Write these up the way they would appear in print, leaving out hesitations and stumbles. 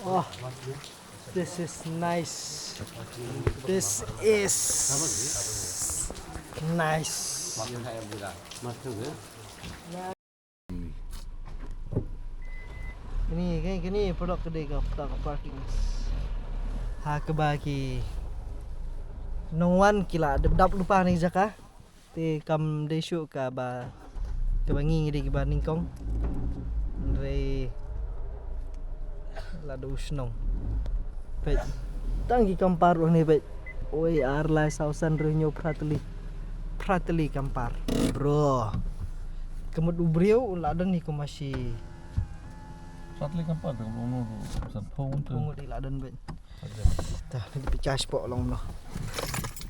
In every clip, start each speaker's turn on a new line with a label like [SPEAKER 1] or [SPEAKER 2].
[SPEAKER 1] Oh, this is nice. This is nice. Gini produk kedai ka parking. Ha kebagi. Nongwan kila dap lupa ni jaka. Ti kam desu ka ba kebangi ngidi ba ningkong. Re la dusnong. Pet tangi kampar ni pet. Oi arla sausan renyo prateli kampar. Bro. Kemud ubriu ladan ni ko masih
[SPEAKER 2] Prateli kampar tu kamu san phone tu.
[SPEAKER 1] Kemud di ladan pet. Dah ni pecah spot long no.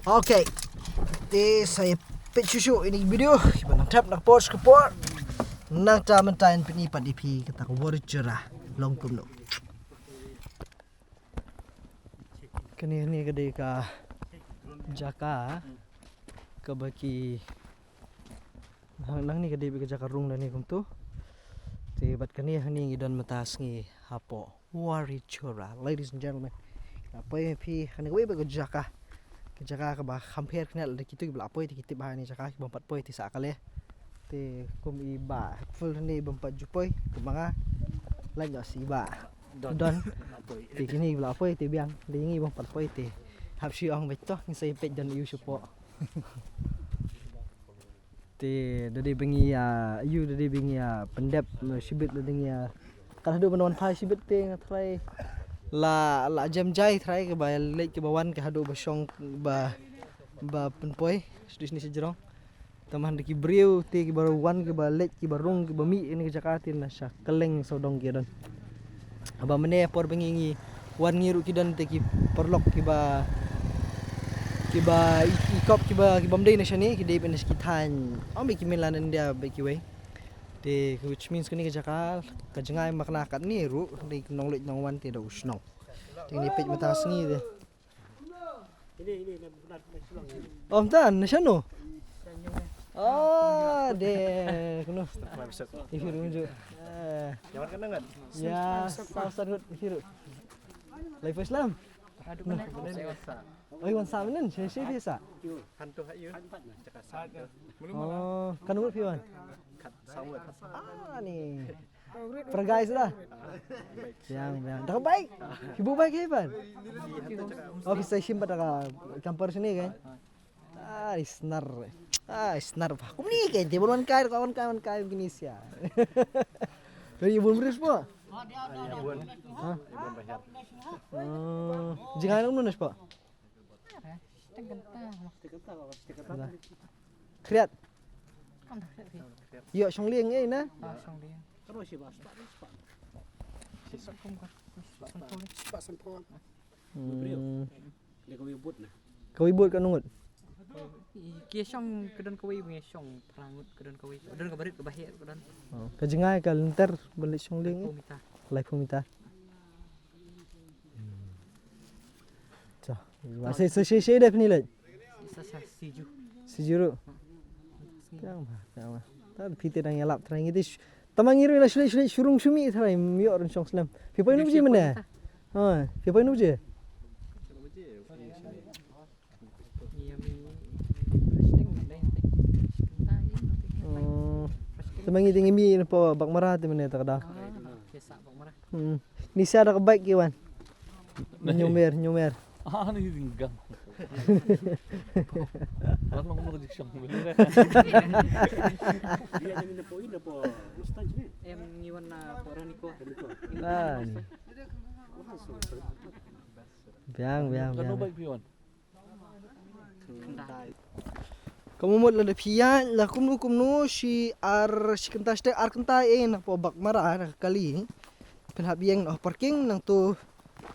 [SPEAKER 1] Okay. Ti saya pet susu ini video. Iban tap nak post ke port. Nang tamantain pinipat dipi kata ko wor cerah long kumno. Kani ni kedai ka jaka ke baki nang ni kedai ke jaka rung dan ni kum tu te bat kani hani ngidan matas ngi hapo wari chura. Ladies and gentlemen, apa yang pi hani we ke jaka ka ba hampir kenal de kitu bla apa ti kitip ba ni jaka bompat poi ti sakale te kum iba full ni bompat jupoi kumanga lanya si ba don ti kini bla poi ti biang lingi bompat poi ti hap si ong beto ni sai pet dan yu supo ti dadi bengi yu dadi bengi pendep sibit dadi kalau hadu menon pai sibit te ngatrai la jam jai trai ke ba lek ke bawan ke hadu basong ba penpoi sedis ni sejerong taman deki briu ti ke baru wan ke ba lek ke barung ke bami ini ke Jakarta na sya keleng sodong ke dan aba mene por bengi wan ngiru ki dan te ki perlok ki ba ikop ki ba mdei na syani ki dei benes ki tan ambi ki milanan dia be ki we te which means kini ke Jakarta ka jengai makna kat ni ru di nong lek nong wan ti da usno ini pej mata sengi dia ini benar sulang oh tan na syano oh de kuno ifiru unjuk
[SPEAKER 3] Jangan kena kan?
[SPEAKER 1] ya sausan hut ifiru Life Islam
[SPEAKER 3] Aduh kena saya.
[SPEAKER 1] oh iwan samanen saya biasa
[SPEAKER 3] Hantu hak you. Cakap saja.
[SPEAKER 1] oh kan hut piwan
[SPEAKER 3] Kat sawat.
[SPEAKER 1] ni pergai sudah yang dah baik ibu baik hebat oh bisa simpan dah campur sini kan isnar aku ni kan dia bukan kawan gini sia dari ibu beres po
[SPEAKER 3] Ibuan bayar.
[SPEAKER 1] jangan nunas po kriat yo song liang eh na
[SPEAKER 3] Terus si bas. Pak sempon. Dia kau ibut nah.
[SPEAKER 1] kau ibut kan nungut
[SPEAKER 4] Kia syong kedan kawi punya syong perangut kedan kawi. Dan kabarit ke bahir kedan.
[SPEAKER 1] ka jengai ka lenter balik song liang
[SPEAKER 4] Pumita.
[SPEAKER 1] live pumita masih sesi dah ni leh
[SPEAKER 4] Sasa siju.
[SPEAKER 1] sejuru Kang tak piti nang yalap terang itu tamangiru la shule shurung shumi tharai miyor song slam pipai nu je mana ha pipai nu je
[SPEAKER 4] Iya mi. Presiden ngai kentai.
[SPEAKER 1] tamangi tinggi mi po bak marah tu mana tak ada
[SPEAKER 4] Biasa bang marah.
[SPEAKER 1] ni sia ada baik kiwan nyomer
[SPEAKER 2] Ah ni tinggal. Orang ngomong di syang.
[SPEAKER 3] Dia jadi na poin po. Ustaz ni.
[SPEAKER 4] Em ngiwan na orang niko.
[SPEAKER 1] ah ni biang
[SPEAKER 2] Kan baik pion.
[SPEAKER 1] kamu mot la pian la kumnu si si kentas te kentai nak po bak marah nak kali penhap biang no parking nang tu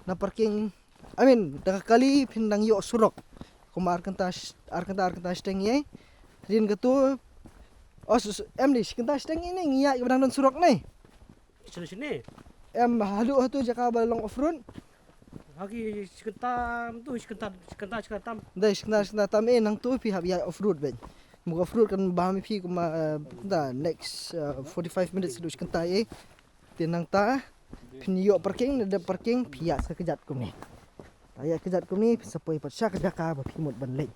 [SPEAKER 1] na parking I mean dah kali pindang yo surok kumar kentas teng ye rin ketu em ni kentas teng ini ngiya ibang don surok ni
[SPEAKER 3] Sini.
[SPEAKER 1] em halu hatu jaka balong off road
[SPEAKER 3] Hagi sekentam tu sekentam.
[SPEAKER 1] dai kentas tam nang tu pi hab ya off road ben muka off road kan bahami pi kuma next 45 minutes du kentai tinang ta Piniok parking ada parking pihak sekejat kum ni. Ayat kejat kum ni sepoi pat syak jaka ba pimut ban lek.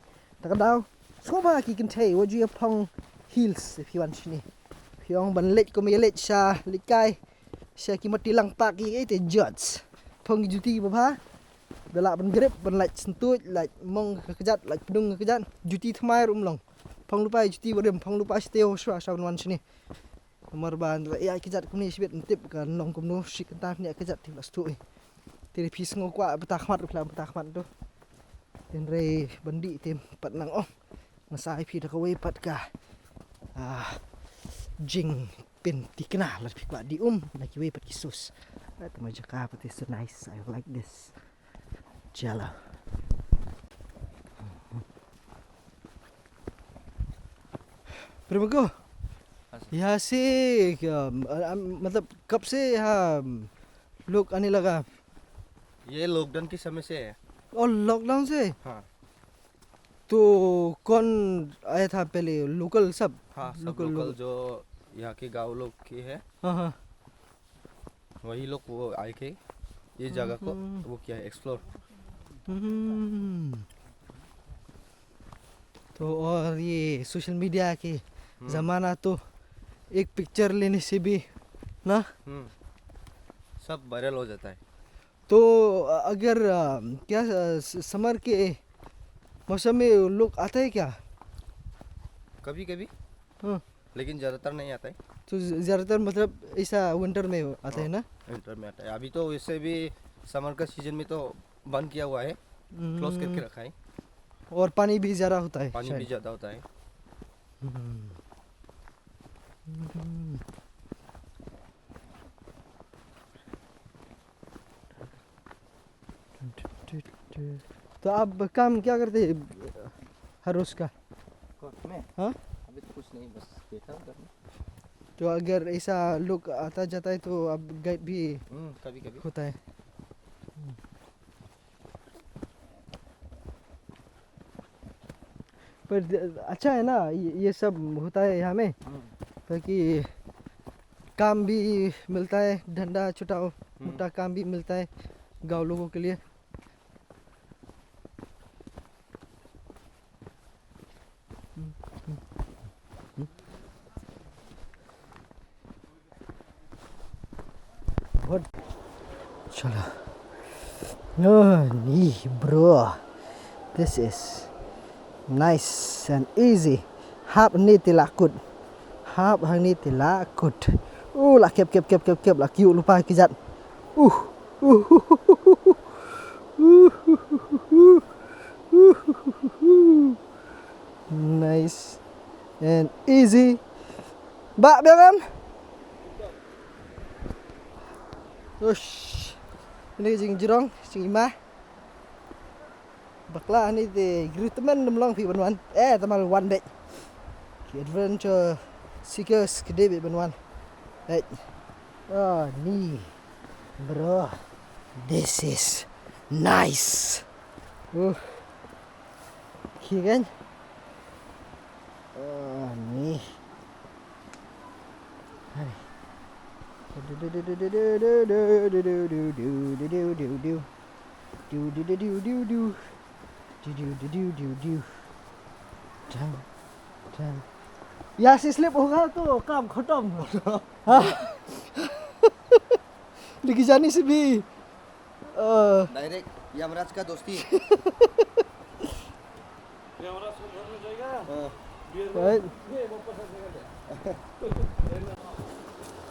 [SPEAKER 1] Tak dau. Soba ki can tay what you pong hills if you want ni. Piong ban lek kum lek sya likai. Sya ki mati lang tak ki te judge. Pong juti ba ba. Belak ban grip ban lek sentut lek mong kejat lek pedung kejat juti thmai rum long. Pong lupa juti bodem pong lupa steo sya sya wan sini. Nomor ban ya kejat kum ni sibet tip kan long kum no sik ta ni kejat ti las tu. Tiri pis ngokwa betakmat ukla betakmat tu. Tin re bandi tim pat nang oh. Masai pi dak we pat ka. Jing pin tikna la pi kwa di lagi we pat kisus. At majaka pat is so nice. I like this. Jala. Primo यहाँ से मतलब कब से यहाँ लोग आने लगा?
[SPEAKER 5] ये लॉकडाउन के समय से है।
[SPEAKER 1] और लॉकडाउन से?
[SPEAKER 5] हाँ।
[SPEAKER 1] तो कौन आया था पहले? लोकल सब?
[SPEAKER 5] हाँ, सब लोकल जो यहाँ के गांव लोग के है।
[SPEAKER 1] हाँ हाँ।
[SPEAKER 5] वही लोग वो आए के ये जगह को वो किया है एक्सप्लोर।
[SPEAKER 1] तो और ये सोशल मीडिया के जमाना तो एक पिक्चर लेने से भी ना
[SPEAKER 5] सब वायरल हो जाता है।
[SPEAKER 1] तो अगर क्या समर के मौसम में लोग आते हैं क्या?
[SPEAKER 5] कभी कभी
[SPEAKER 1] हाँ।
[SPEAKER 5] लेकिन ज़्यादातर नहीं आता है।
[SPEAKER 1] तो ज़्यादातर मतलब ऐसा विंटर में आता है ना?
[SPEAKER 5] विंटर में आता है। अभी तो वैसे भी समर का सीजन में तो बंद किया हुआ है, क्लोज करके रखा है।
[SPEAKER 1] और पानी भी ज़्यादा होता है?
[SPEAKER 5] पानी भी ज़्यादा होता है। तो आप काम क्या करते हैं हर रोज का? मैं
[SPEAKER 1] हाँ
[SPEAKER 5] अभी तो कुछ नहीं, बस बैठा हूँ घर में।
[SPEAKER 1] तो अगर ऐसा लोग आता जाता है तो आप गाइड भी
[SPEAKER 5] कभी कभी
[SPEAKER 1] होता है? पर अच्छा है ना ये सब होता है यहाँ में, ताकि काम भी मिलता है, धंधा छोटा मोटा काम भी मिलता है गांव लोगों के लिए। बहुत चलो bro, this is nice and easy. Hap ni tilakut, hap ni tilakut. Lah kep lah kiu lupa kijat. Nice and easy. Bak biar Ush, ini jing jerong, jing imah. Bakla ni de gru teman demlong fi banwan. Teman one day. Ki adventure seekers ke de banwan. Hey. Oh, ni. Bro. This is nice. Ki kan? Oh, ni. Hai. या से स्लिप होगा तो काम खत्म। लेकिन जाने से भी
[SPEAKER 5] डायरेक्ट यमराज का दोस्ती।
[SPEAKER 2] यमराज को घर में जाएगा।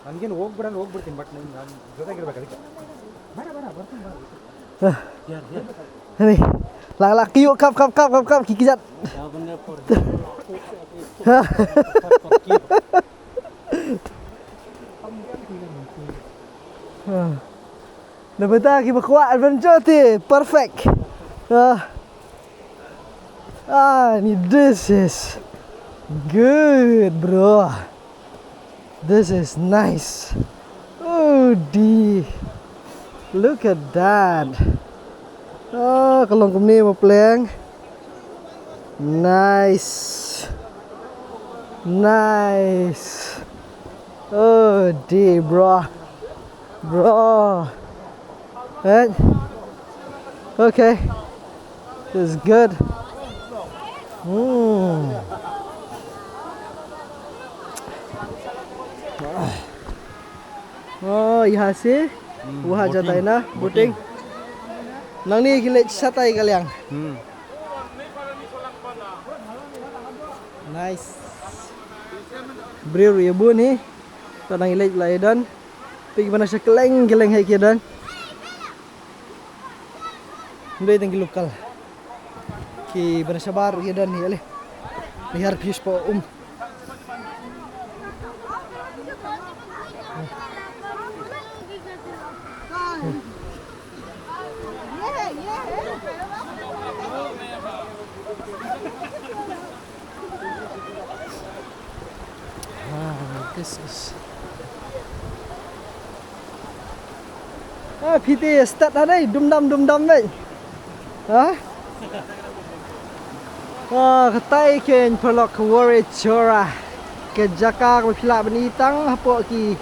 [SPEAKER 3] ನನಗೇನು ಹೋಗ್ಬಿಡ್ತೀನಿ ಬಟ್ ನಾನು ಜೊತೆಗಿರ್ಬೇಕು ಅದಕ್ಕೆ
[SPEAKER 1] Ini, laki yuk kap kikijat. Dapat lagi berkuat adventure ti, perfect. Ni this is good, bro. This is nice. Oh, look at that. Kalau kami mau playing. Nice. Oh, bro. Bro. Right? Okay. This is good. Oh, यहाँ से वहाँ जाता है ना boating. Nang ni kilit satay kaliang. Nice. Bro, ya bu ni. Tanang ilik lah dan. Pergi mana siya keleng hai kia dan. Hindi tinggi lokal. Ki mana siya baru kia dan ni ale. Lihat views po This is PT start dah đây dum dum đây hả ketai ken pelok wari chora ke jaka ko pila benitang hapo ki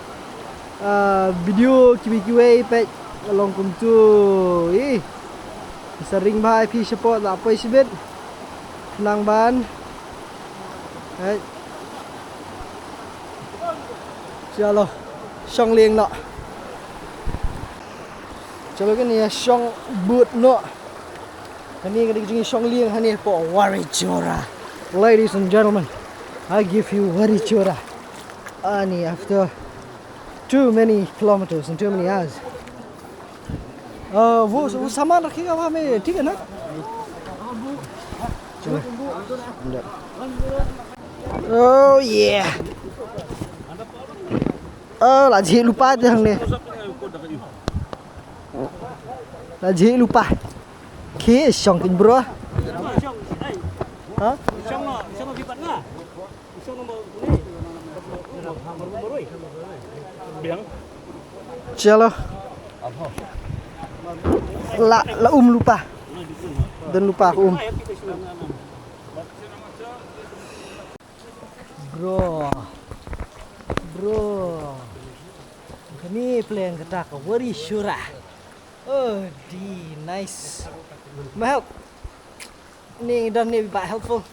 [SPEAKER 1] video kiwi pe along kum tu sering bahai pi support la apa isibet nang ban chalo song lieng nọ chalo cái này song bụt nọ cái này cái song lieng cái này for Warichora. Ladies and gentlemen, I give you Warichora. Ani after too many kilometers and too many hours. वो सामान रखेगा वहाँ में ठीक है ना? चलो. Oh yeah. Là gì lupa chứ thằng này. Là gì lupa. Khi xong kinh bro. Hả? Chalo. La lupa. Dan lupa aku Bro. Ini plan kita ke Warichora. Oh, nice. Help. Ni dan ni be helpful.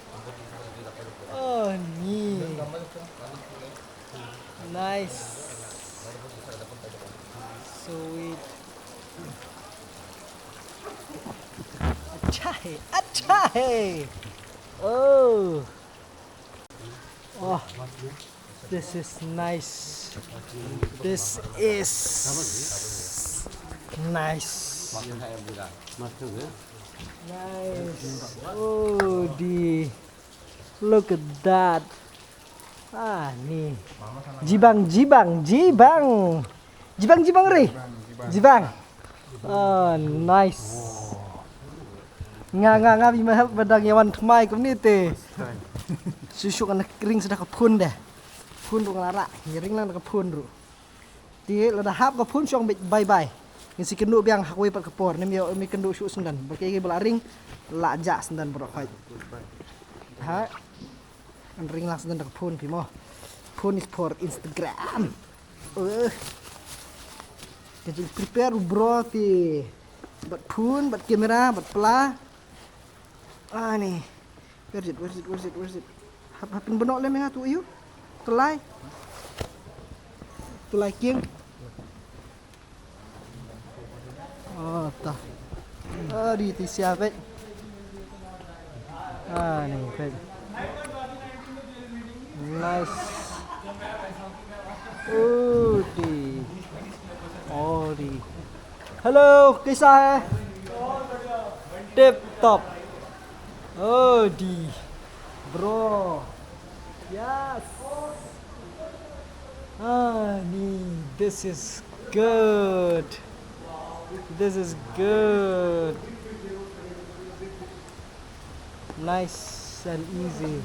[SPEAKER 1] Oh, ni. Nice. Sweet. Achai. Oh. This is nice. This is nice. Nice. Oh, look at that. Nih. Jibang re. Jibang. Oh, nice. Nga bimahal badang yawan thmai community. Susuk anak kering sudah kepun dah. Pun rung lara, ngiring lang kepun ru. Di lada hap kepun syong bye. Ngisi kenduk biang hakwe pat kepor, nem yo mi kenduk syuk sendan. Berkai belaring lajak sendan berokoi. Ha. Ring lang sendan kepun pimo. Pun is for Instagram. Jadi prepare bro ti. Bat pun, bat kamera, bat pela. Nih. Where's it? Hapin benok lem ha tu ayu. Tulai kieng. Oh, tah. Di siapa? Nih, baik. Nice. di. Hello, कैसा है? Tip top. Oh, di. Bro. Yes. This is good. This is good. Nice and easy.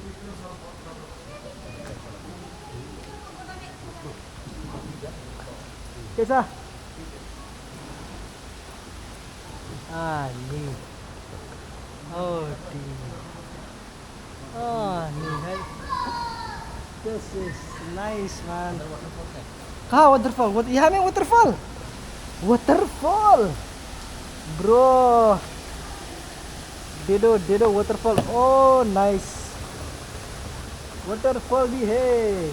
[SPEAKER 1] कैसा? Nih. Oh, di. Nih, hai. This is nice, man. Waterfall. What? Yeah, waterfall. Waterfall. Bro. Dedo waterfall. Oh, nice. Waterfall di hey.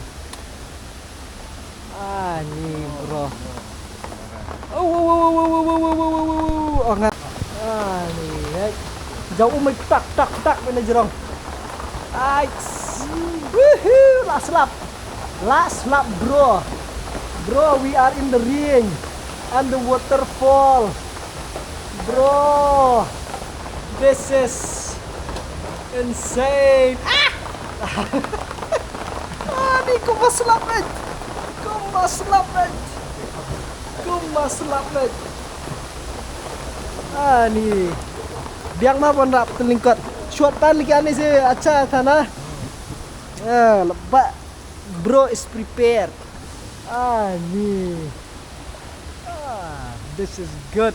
[SPEAKER 1] Ni bro. Oh, wow. Angat. Ni hey. Jauh mai tak mana jerong. Woohoo, last lap bro. Bro, we are in the ring and the waterfall. Bro, this is insane. Ni kumaslap. Ni biang ma pon rap telingkot. Short tan lagi ane se acha thana. Lebat. Bro is prepared. Ni. This is good.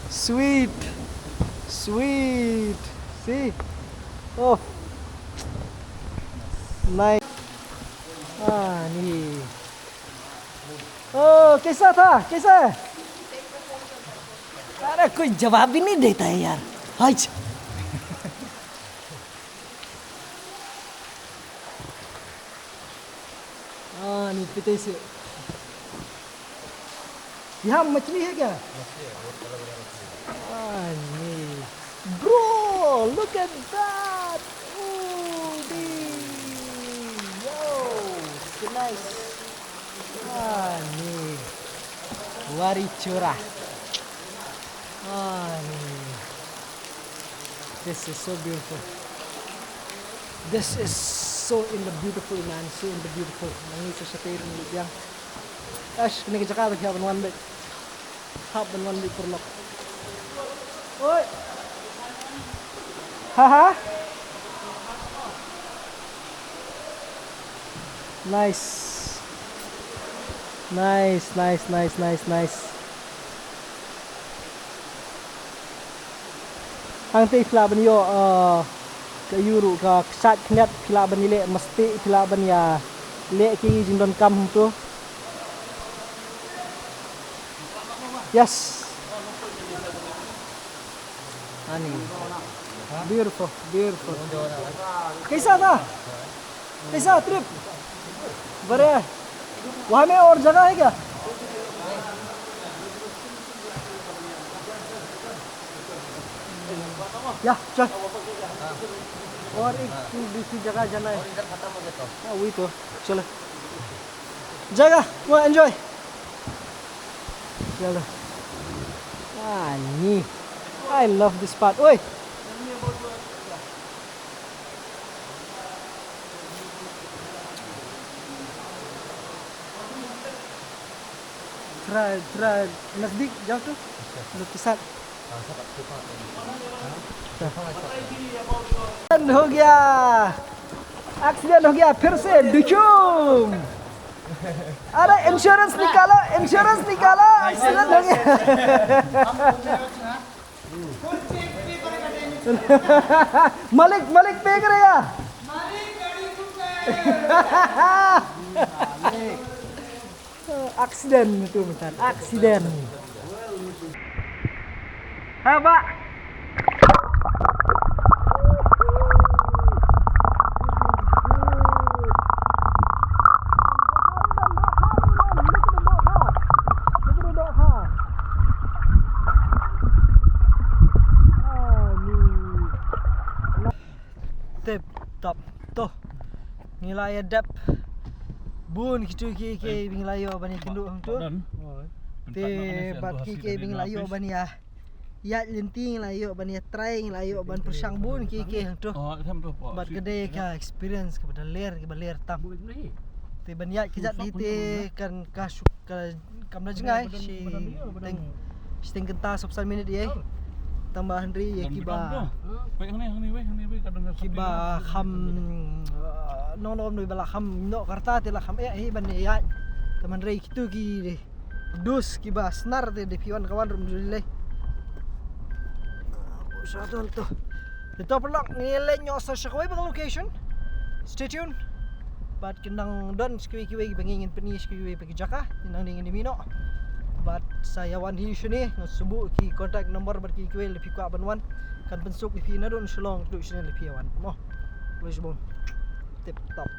[SPEAKER 1] Sweet. See? Oh. Nice. Ni. Oh, कैसा था? कैसा है? अरे कोई जवाब ही नहीं देता है यार. हाय. नी पिते से. यहाँ मछली है क्या? नी. Bro, look at that. Yo, so nice. Ni. Wari curah. Ni. This is so beautiful. This is so in the beautiful, man. So in the beautiful. Nangis sa tayo ng lubiyang. Ash, kini ka Jakarta, happen one bit. Happen one bit for lock. Oi! Haha! Nice. Ang tay filaban yo kayuru ka sat knet filaban nile mesti filaban ya le ki jindon kam tu. Yes. Ani. Beautiful. कैसा था? कैसा ट्रिप? बढ़िया. वहाँ में और जगह है क्या? या चल. और एक दूसरी जगह जाना है. वही तो. चलो. जगह वो एंजॉय. चलो. Ni. I love this part. Oi. थोड़ा नजदीक जाओ तो के साथ हो गया. एक्सीडेंट हो गया फिर से दुचूम. अरे इंश्योरेंस निकालो. एक्सीडेंट हो गया. मलिक पे करेगा. Aksiden itu bukan aksiden. Apa? Tip top tuh nilai adap. Bun kitu ke bing layo bani kenduk hang tu. Te bat ke bing layo bani ya. Ya lenting layo bani try layo ban persang bun ke hang tu. Bat gede ka experience kepada ler ke ler tam. Te ban ya kijat di te kan kasuk ka kamna jengai si teng kenta 9 minit ye. Tambah Henry ya kiba. Kiba kham non noi bala kham no karta te la kham ban ya. Taman rei kitu ki dus kiba snar te de piwan kawan rum dulai. Sadol to. Ito pelak ngile nyo sa Shakaway bang location. Stay tuned. But kinang don skiwi-kiwi bangingin penis skiwi pagi jaka, kinang dingin di Mino. But sa yawan hi shuni subu ki contact number bar ki kwel lepi kwa banwan kan pensuk lepi na don shlong tu shne lepi yawan mo boleh sebon tip top